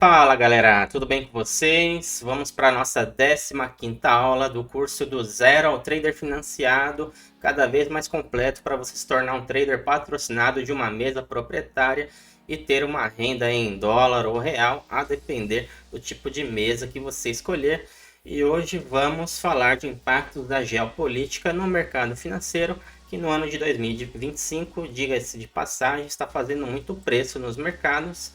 Fala galera, tudo bem com vocês? Vamos para a nossa 15ª aula do curso do Zero ao Trader Financiado, cada vez mais completo para você se tornar um trader patrocinado de uma mesa proprietária e ter uma renda em dólar ou real, a depender do tipo de mesa que você escolher. E hoje vamos falar de impactos da geopolítica no mercado financeiro, que no ano de 2025, diga-se de passagem, está fazendo muito preço nos mercados.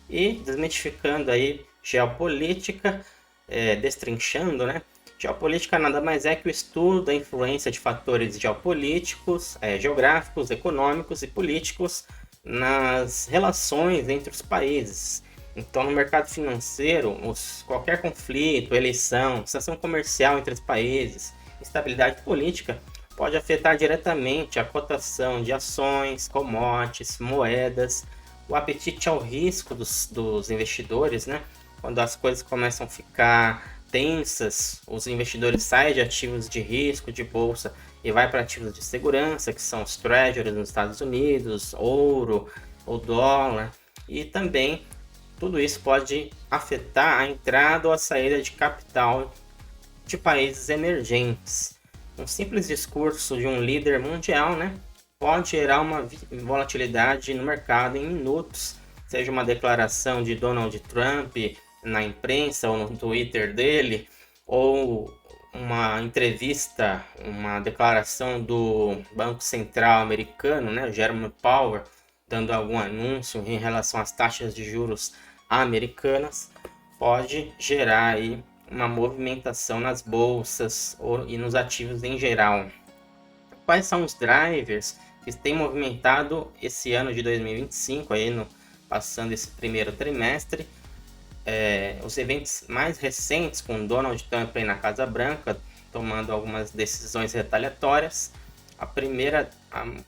E desmistificando aí geopolítica, destrinchando, né? Geopolítica nada mais é que o estudo da influência de fatores geopolíticos, geográficos, econômicos e políticos nas relações entre os países. Então, no mercado financeiro, qualquer conflito, eleição, sanção comercial entre os países, instabilidade política pode afetar diretamente a cotação de ações, commodities, moedas, o apetite ao risco dos investidores, né? Quando as coisas começam a ficar tensas, os investidores saem de ativos de risco, de bolsa, e vai para ativos de segurança, que são os treasuries nos Estados Unidos, ouro, o dólar, e também tudo isso pode afetar a entrada ou a saída de capital de países emergentes. Um simples discurso de um líder mundial, né, pode gerar uma volatilidade no mercado em minutos, seja uma declaração de Donald Trump na imprensa ou no Twitter dele, ou uma entrevista, uma declaração do Banco Central americano, né, Jerome Powell, dando algum anúncio em relação às taxas de juros americanas, pode gerar aí uma movimentação nas bolsas e nos ativos em geral. Quais são os drivers que têm movimentado esse ano de 2025, aí passando esse primeiro trimestre? Os eventos mais recentes, com Donald Trump aí na Casa Branca, tomando algumas decisões retaliatórias. A primeira,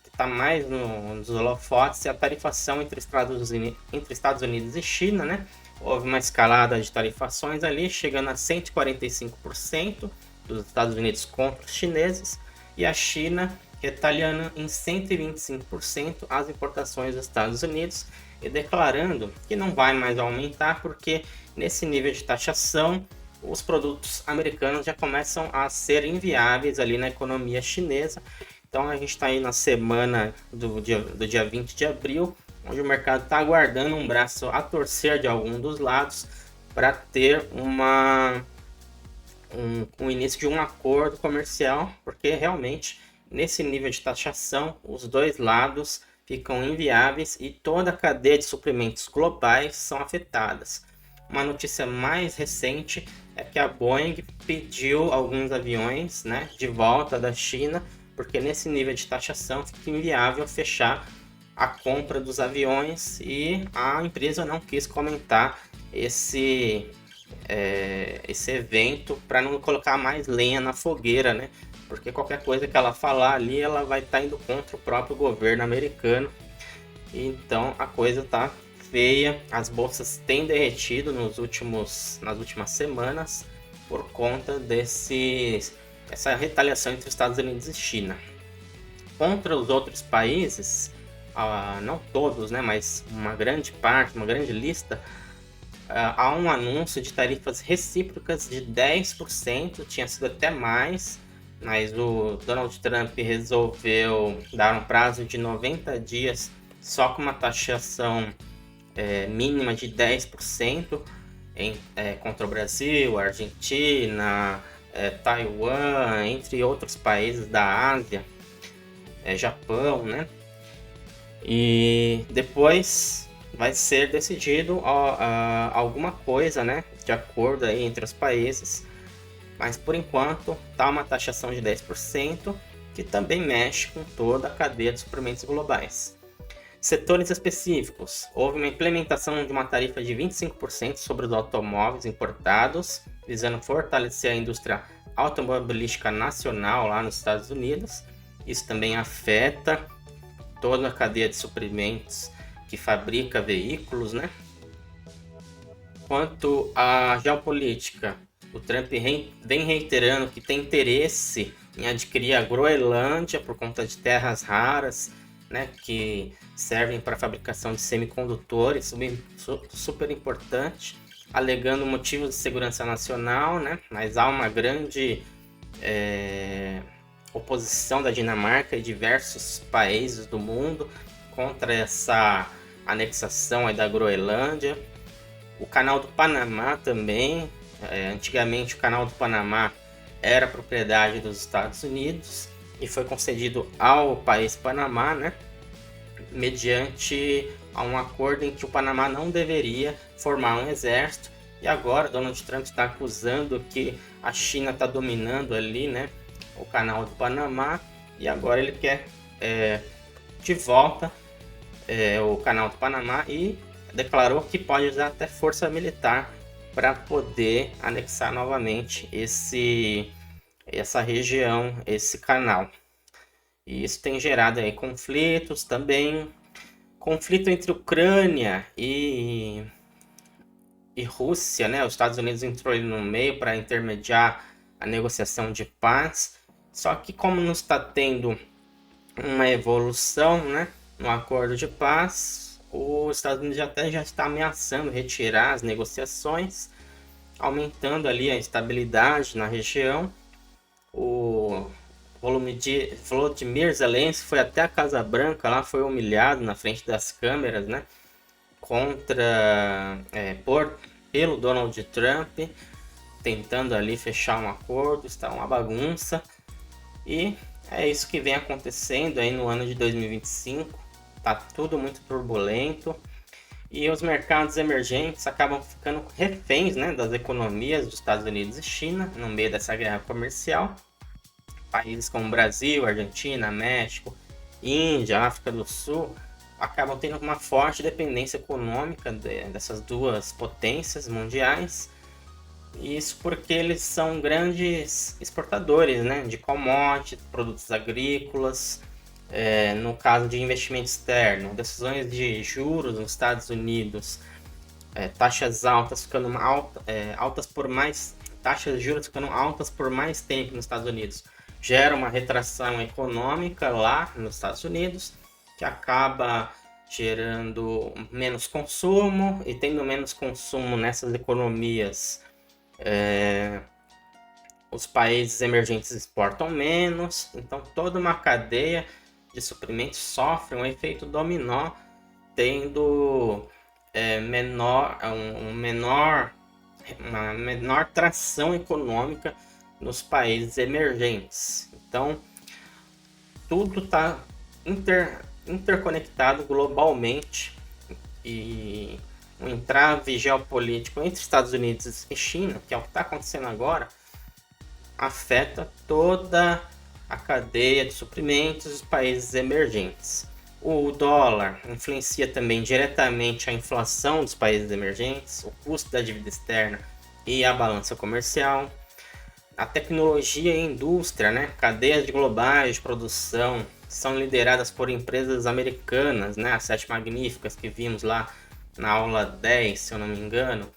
que está mais nos holofotes, é a tarifação entre Estados Unidos e China, né? Houve uma escalada de tarifações ali, chegando a 145% dos Estados Unidos contra os chineses, e a China retaliando em 125% as importações dos Estados Unidos e declarando que não vai mais aumentar porque nesse nível de taxação os produtos americanos já começam a ser inviáveis ali na economia chinesa. Então a gente está aí na semana do dia 20 de abril, onde o mercado está aguardando um braço a torcer de algum dos lados para ter um início de um acordo comercial, porque realmente nesse nível de taxação os dois lados ficam inviáveis e toda a cadeia de suprimentos globais são afetadas. Uma notícia mais recente é que a Boeing pediu alguns aviões, né, de volta da China, porque nesse nível de taxação fica inviável fechar a compra dos aviões, e a empresa não quis comentar esse evento para não colocar mais lenha na fogueira, né? Porque qualquer coisa que ela falar ali, ela vai estar indo contra o próprio governo americano. Então a coisa tá feia, as bolsas têm derretido nas últimas semanas por conta essa retaliação entre os Estados Unidos e China. Contra os outros países, não todos, né, mas uma grande parte, uma grande lista, há um anúncio de tarifas recíprocas de 10%, tinha sido até mais, mas o Donald Trump resolveu dar um prazo de 90 dias só com uma taxação mínima de 10% contra o Brasil, Argentina, Taiwan, entre outros países da Ásia, Japão, né? E depois vai ser decidido alguma coisa, né, de acordo aí entre os países, mas por enquanto tá uma taxação de 10% que também mexe com toda a cadeia de suprimentos globais. Setores específicos: houve uma implementação de uma tarifa de 25% sobre os automóveis importados, visando fortalecer a indústria automobilística nacional lá nos Estados Unidos. Isso também afeta toda a cadeia de suprimentos que fabrica veículos, né? Quanto à geopolítica, o Trump vem reiterando que tem interesse em adquirir a Groenlândia por conta de terras raras, né, que servem para a fabricação de semicondutores, super importante. alegando motivos de segurança nacional, né? Mas há uma grande oposição da Dinamarca e diversos países do mundo contra essa anexação aí da Groenlândia. O Canal do Panamá também, antigamente o Canal do Panamá era propriedade dos Estados Unidos e foi concedido ao país Panamá, né, mediante a um acordo em que o Panamá não deveria formar um exército. E agora Donald Trump está acusando que a China está dominando ali, né, o Canal do Panamá, e agora ele quer de volta o Canal do Panamá e declarou que pode usar até força militar para poder anexar novamente essa região, esse canal. E isso tem gerado aí conflitos também, conflito entre Ucrânia e Rússia, né? Os Estados Unidos entrou ali no meio para intermediar a negociação de paz. Só que como não está tendo uma evolução, né, no acordo de paz, os Estados Unidos já está ameaçando retirar as negociações, aumentando ali a instabilidade na região. O Volodymyr Zelensky foi até a Casa Branca, lá foi humilhado na frente das câmeras, né, pelo Donald Trump, tentando ali fechar um acordo. Está uma bagunça. E é isso que vem acontecendo aí no ano de 2025. Tá tudo muito turbulento e os mercados emergentes acabam ficando reféns, né, das economias dos Estados Unidos e China no meio dessa guerra comercial. Países como Brasil, Argentina, México, Índia, África do Sul acabam tendo uma forte dependência econômica dessas duas potências mundiais. Isso porque eles são grandes exportadores, né, de commodities, produtos agrícolas. No caso de investimento externo, decisões de juros nos Estados Unidos, taxas altas ficando altas por mais taxas de juros ficando altas por mais tempo nos Estados Unidos, gera uma retração econômica lá nos Estados Unidos, que acaba gerando menos consumo, e tendo menos consumo nessas economias, os países emergentes exportam menos. Então toda uma cadeia de suprimentos sofre um efeito dominó, tendo uma menor tração econômica nos países emergentes. Então tudo está interconectado globalmente, e um entrave geopolítico entre Estados Unidos e China, que é o que está acontecendo agora, afeta toda a cadeia de suprimentos dos países emergentes. O dólar influencia também diretamente a inflação dos países emergentes, o custo da dívida externa e a balança comercial. A tecnologia e a indústria, né, cadeias globais de produção, são lideradas por empresas americanas, né, as 7 magníficas que vimos lá na aula 10, se eu não me engano.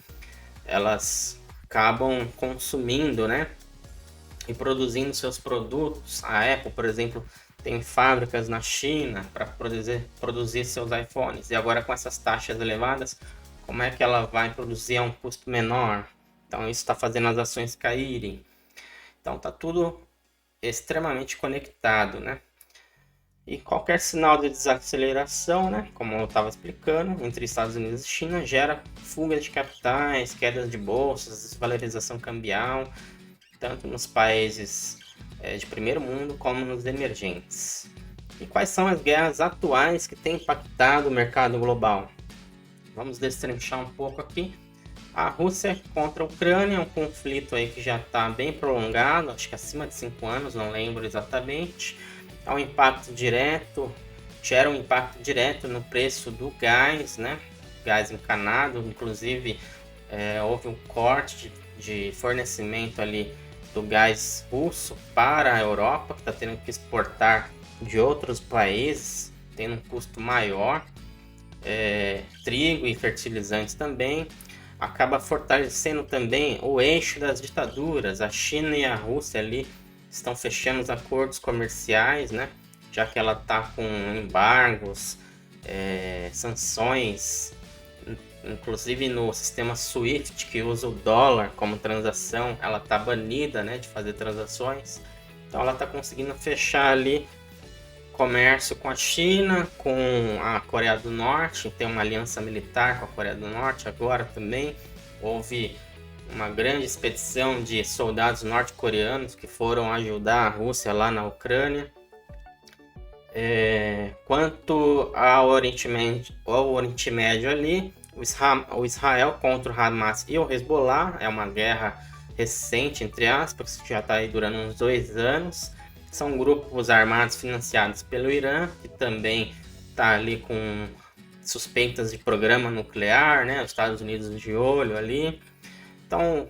Elas acabam consumindo, né, e produzindo seus produtos. A Apple, por exemplo, tem fábricas na China para produzir seus iPhones. E agora, com essas taxas elevadas, como é que ela vai produzir a um custo menor? Então isso está fazendo as ações caírem. Então está tudo extremamente conectado, né? E qualquer sinal de desaceleração, né, como eu estava explicando, entre Estados Unidos e China, gera fuga de capitais, quedas de bolsas, desvalorização cambial, tanto nos países de primeiro mundo como nos emergentes. E quais são as guerras atuais que têm impactado o mercado global? Vamos destrinchar um pouco aqui. A Rússia contra a Ucrânia é um conflito aí que já está bem prolongado, acho que acima de 5 anos, não lembro exatamente. Há um impacto direto, gera um impacto direto no preço do gás, né? Gás encanado, inclusive houve um corte de fornecimento ali do gás russo para a Europa, que está tendo que exportar de outros países, tendo um custo maior. Trigo e fertilizantes também. Acaba fortalecendo também o eixo das ditaduras. A China e a Rússia ali estão fechando os acordos comerciais, né? Já que ela está com embargos, sanções Inclusive no sistema SWIFT, que usa o dólar como transação, ela está banida, né, de fazer transações. Então ela está conseguindo fechar ali comércio com a China, com a Coreia do Norte, tem uma aliança militar com a Coreia do Norte agora também. Houve uma grande expedição de soldados norte-coreanos que foram ajudar a Rússia lá na Ucrânia. Quanto ao Oriente Médio ali, o Israel contra o Hamas e o Hezbollah, é uma guerra recente, entre aspas, que já está aí durando uns 2 anos. São grupos armados financiados pelo Irã, que também está ali com suspeitas de programa nuclear, né? Os Estados Unidos de olho ali. Então,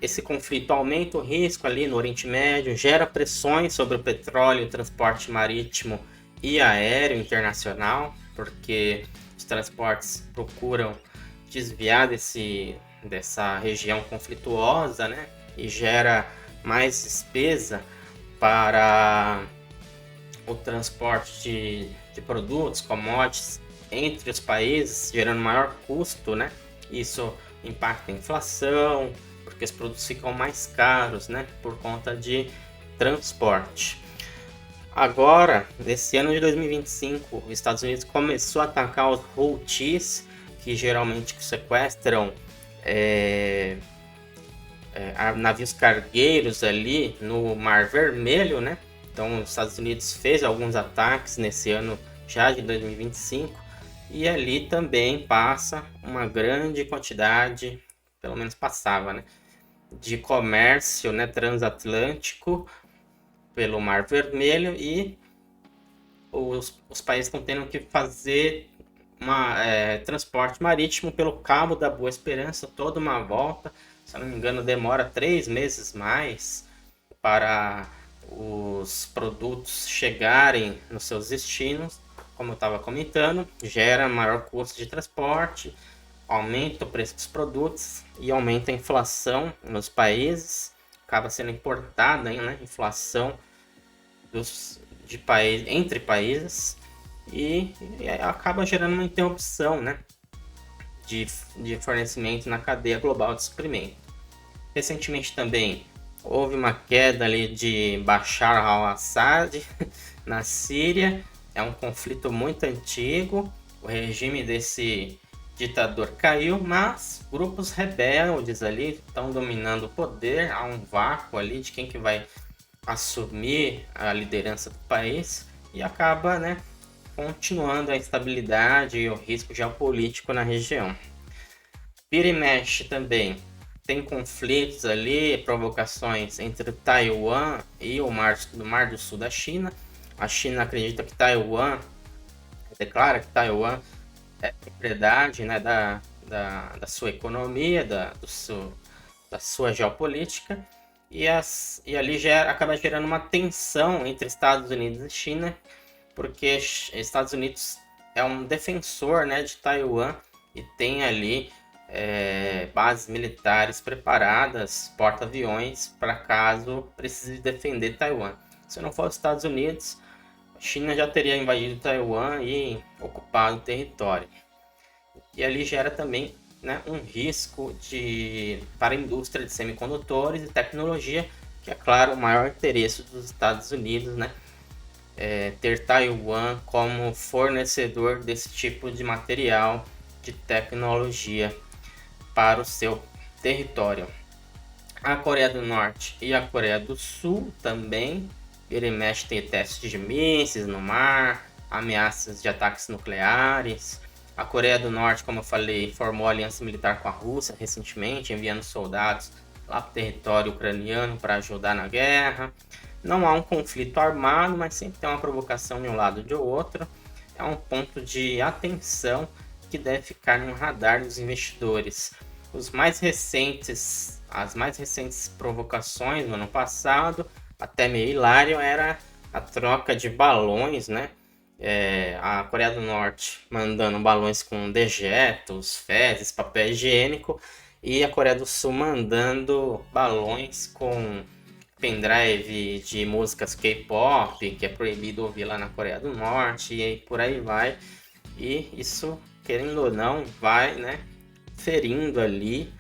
esse conflito aumenta o risco ali no Oriente Médio, gera pressões sobre o petróleo, o transporte marítimo e aéreo internacional, porque os transportes procuram desviar dessa região conflituosa, né? E gera mais despesa para o transporte de produtos, commodities entre os países, gerando maior custo, né? Isso impacta a inflação, porque os produtos ficam mais caros, né? Por conta de transporte. Agora, nesse ano de 2025, os Estados Unidos começou a atacar os Houthis, que geralmente sequestram navios cargueiros ali no Mar Vermelho, né? Então, os Estados Unidos fez alguns ataques nesse ano já de 2025 e ali também passa uma grande quantidade, pelo menos passava, né, de comércio, né, transatlântico pelo Mar Vermelho, e os países estão tendo que fazer transporte marítimo pelo Cabo da Boa Esperança, toda uma volta. Se eu não me engano, demora 3 meses mais para os produtos chegarem nos seus destinos. Como eu estava comentando, gera maior custo de transporte, aumenta o preço dos produtos e aumenta a inflação nos países. Acaba sendo importada, né, inflação entre países e acaba gerando uma interrupção, né, de fornecimento na cadeia global de suprimento. Recentemente também houve uma queda ali de Bashar al-Assad na Síria. É um conflito muito antigo, o regime desse ditador caiu, mas grupos rebeldes ali estão dominando o poder. Há um vácuo ali de quem que vai assumir a liderança do país e acaba, né, continuando a instabilidade e o risco geopolítico na região. Vira e mexe também tem conflitos ali, provocações entre Taiwan e o Mar do Sul da China. A China acredita que declara que Taiwan é propriedade, né, da sua economia, da sua geopolítica, e ali acaba gerando uma tensão entre Estados Unidos e China, porque Estados Unidos é um defensor, né, de Taiwan e tem ali bases militares preparadas, porta-aviões, para caso precise defender Taiwan. Se não for os Estados Unidos, a China já teria invadido Taiwan e ocupado o território. E ali gera também, né, um risco para a indústria de semicondutores e tecnologia, que é claro o maior interesse dos Estados Unidos, né, ter Taiwan como fornecedor desse tipo de material de tecnologia para o seu território. A Coreia do Norte e a Coreia do Sul também vira e mexe tem testes de mísseis no mar, ameaças de ataques nucleares. A Coreia do Norte, como eu falei, formou aliança militar com a Rússia recentemente, enviando soldados lá para o território ucraniano para ajudar na guerra. Não há um conflito armado, mas sempre tem uma provocação de um lado ou de outro. É um ponto de atenção que deve ficar no radar dos investidores. As mais recentes provocações no ano passado, até meio hilário, era a troca de balões, né? A Coreia do Norte mandando balões com dejetos, fezes, papel higiênico, e a Coreia do Sul mandando balões com pendrive de músicas K-pop, que é proibido ouvir lá na Coreia do Norte, e por aí vai. E isso, querendo ou não, vai, né, ferindo ali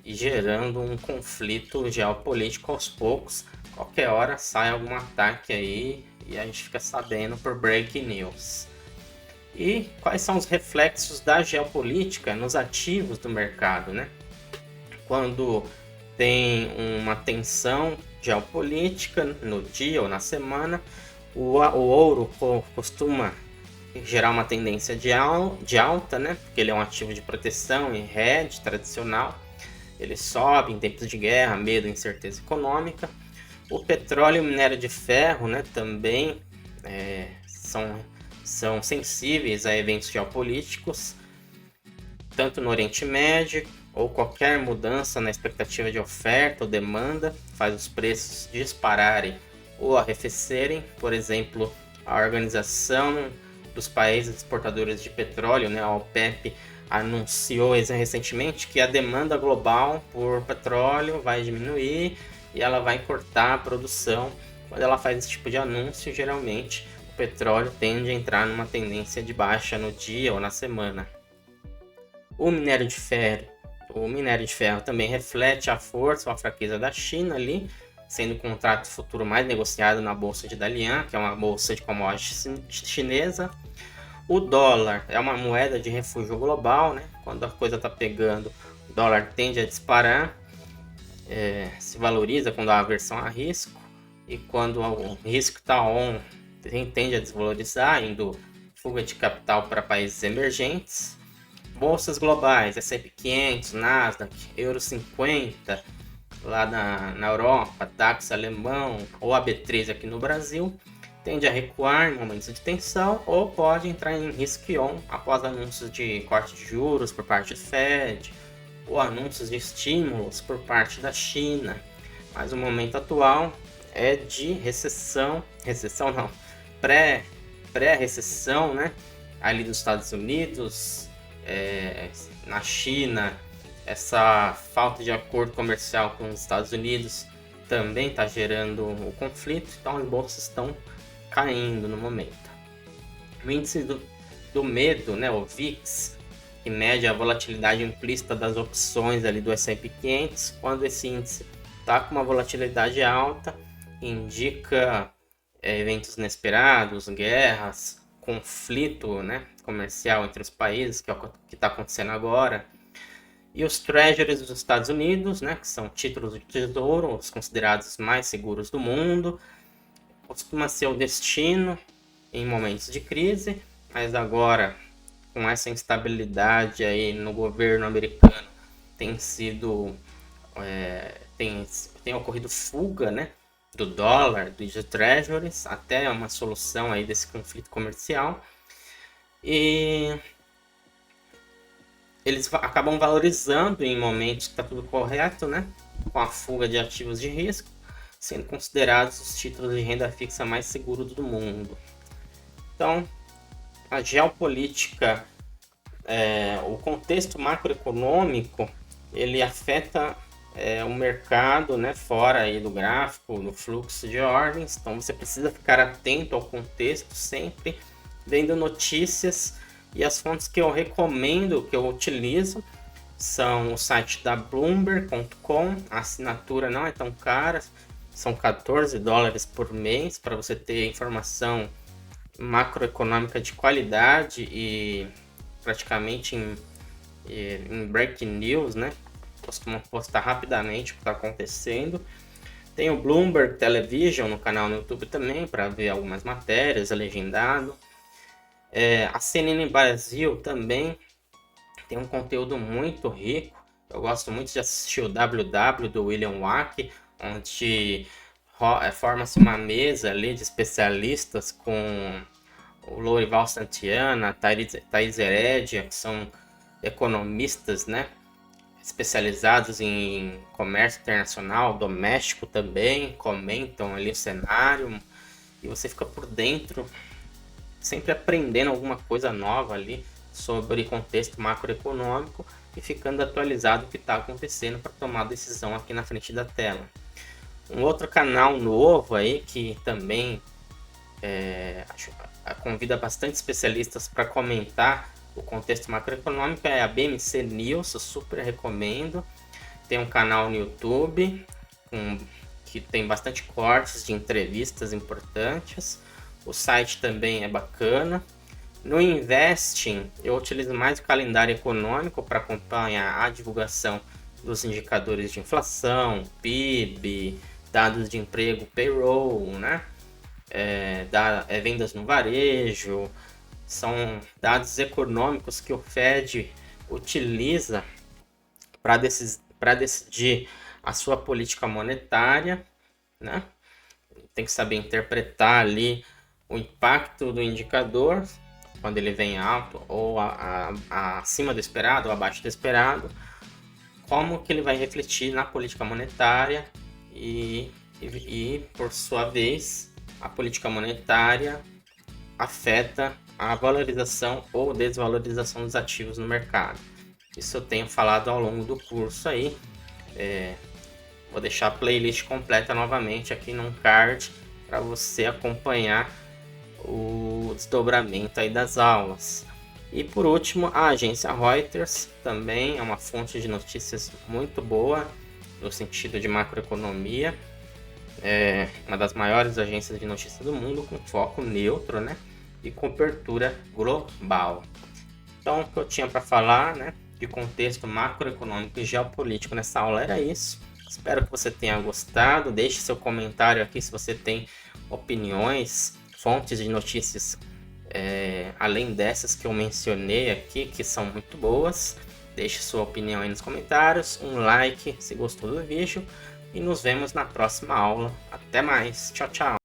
e gerando um conflito geopolítico aos poucos. Qualquer hora sai algum ataque aí e a gente fica sabendo por breaking news. E quais são os reflexos da geopolítica nos ativos do mercado, né? Quando tem uma tensão geopolítica no dia ou na semana, o ouro costuma gerar uma tendência de alta, né? Porque ele é um ativo de proteção e hedge tradicional. Ele sobe em tempos de guerra, medo e incerteza econômica. O petróleo e o minério de ferro, né, também são sensíveis a eventos geopolíticos, tanto no Oriente Médio, ou qualquer mudança na expectativa de oferta ou demanda faz os preços dispararem ou arrefecerem. Por exemplo, a Organização dos Países Exportadores de Petróleo, né, a OPEP, anunciou recentemente que a demanda global por petróleo vai diminuir e ela vai cortar a produção. Quando ela faz esse tipo de anúncio, geralmente o petróleo tende a entrar numa tendência de baixa no dia ou na semana. O minério de ferro também reflete a força ou a fraqueza da China ali, sendo o contrato futuro mais negociado na bolsa de Dalian, que é uma bolsa de commodities chinesa. O dólar é uma moeda de refúgio global, né? Quando a coisa está pegando, o dólar tende a disparar, se valoriza quando há aversão a risco, e quando o risco está on, tende a desvalorizar, indo fuga de capital para países emergentes. Bolsas globais, S&P 500, Nasdaq, Euro 50, lá na Europa, DAX alemão ou a B3 aqui no Brasil, tende a recuar em momentos de tensão ou pode entrar em risk-on após anúncios de corte de juros por parte do Fed ou anúncios de estímulos por parte da China. Mas o momento atual é de pré-recessão, né? Ali dos Estados Unidos, na China, essa falta de acordo comercial com os Estados Unidos também está gerando o conflito, então as bolsas estão caindo no momento. O índice do medo, né, o VIX, que mede a volatilidade implícita das opções ali do S&P 500, quando esse índice está com uma volatilidade alta, indica eventos inesperados, guerras, conflito, né, comercial entre os países, que é o que está acontecendo agora. E os treasuries dos Estados Unidos, né, que são títulos de tesouro, os considerados mais seguros do mundo, costuma ser o destino em momentos de crise, mas agora, com essa instabilidade aí no governo americano, tem ocorrido fuga, né, do dólar, dos treasuries, até uma solução aí desse conflito comercial. E eles acabam valorizando em momentos que está tudo correto, né, com a fuga de ativos de risco, sendo considerados os títulos de renda fixa mais seguros do mundo. Então, a geopolítica, o contexto macroeconômico, ele afeta o mercado, né, fora aí do gráfico, do fluxo de ordens. Então, você precisa ficar atento ao contexto sempre, vendo notícias. E as fontes que eu recomendo, que eu utilizo, são o site da Bloomberg.com. A assinatura não é tão cara, são $14 por mês para você ter informação macroeconômica de qualidade e praticamente em breaking news, né? Costumam postar rapidamente o que está acontecendo. Tem o Bloomberg Television no canal no YouTube também para ver algumas matérias, legendado. A CNN Brasil também tem um conteúdo muito rico. Eu gosto muito de assistir o WW do William Wack, onde forma-se uma mesa ali de especialistas com o Lourival Santillana, Thaís Heredia, que são economistas, né, especializados em comércio internacional, doméstico também, comentam ali o cenário e você fica por dentro, sempre aprendendo alguma coisa nova ali sobre contexto macroeconômico e ficando atualizado o que está acontecendo para tomar decisão aqui na frente da tela. Um outro canal novo aí que também convida bastante especialistas para comentar o contexto macroeconômico é a BMC News, eu super recomendo. Tem um canal no YouTube que tem bastante cortes de entrevistas importantes. O site também é bacana. No Investing, eu utilizo mais o calendário econômico para acompanhar a divulgação dos indicadores de inflação, PIB, dados de emprego, payroll, né? Vendas no varejo. São dados econômicos que o Fed utiliza para decidir a sua política monetária, né? Tem que saber interpretar ali o impacto do indicador, quando ele vem alto ou acima do esperado ou abaixo do esperado, como que ele vai refletir na política monetária e por sua vez, a política monetária afeta a valorização ou desvalorização dos ativos no mercado. Isso eu tenho falado ao longo do curso aí. Vou deixar a playlist completa novamente aqui num card para você acompanhar o desdobramento aí das aulas. E por último, a agência Reuters também é uma fonte de notícias muito boa no sentido de macroeconomia. É uma das maiores agências de notícias do mundo, com foco neutro, né? E cobertura global. Então, o que eu tinha para falar, né, de contexto macroeconômico e geopolítico nessa aula era isso. Espero que você tenha gostado. Deixe seu comentário aqui se você tem opiniões, fontes de notícias além dessas que eu mencionei aqui, que são muito boas. Deixe sua opinião aí nos comentários, um like se gostou do vídeo e nos vemos na próxima aula. Até mais, tchau, tchau!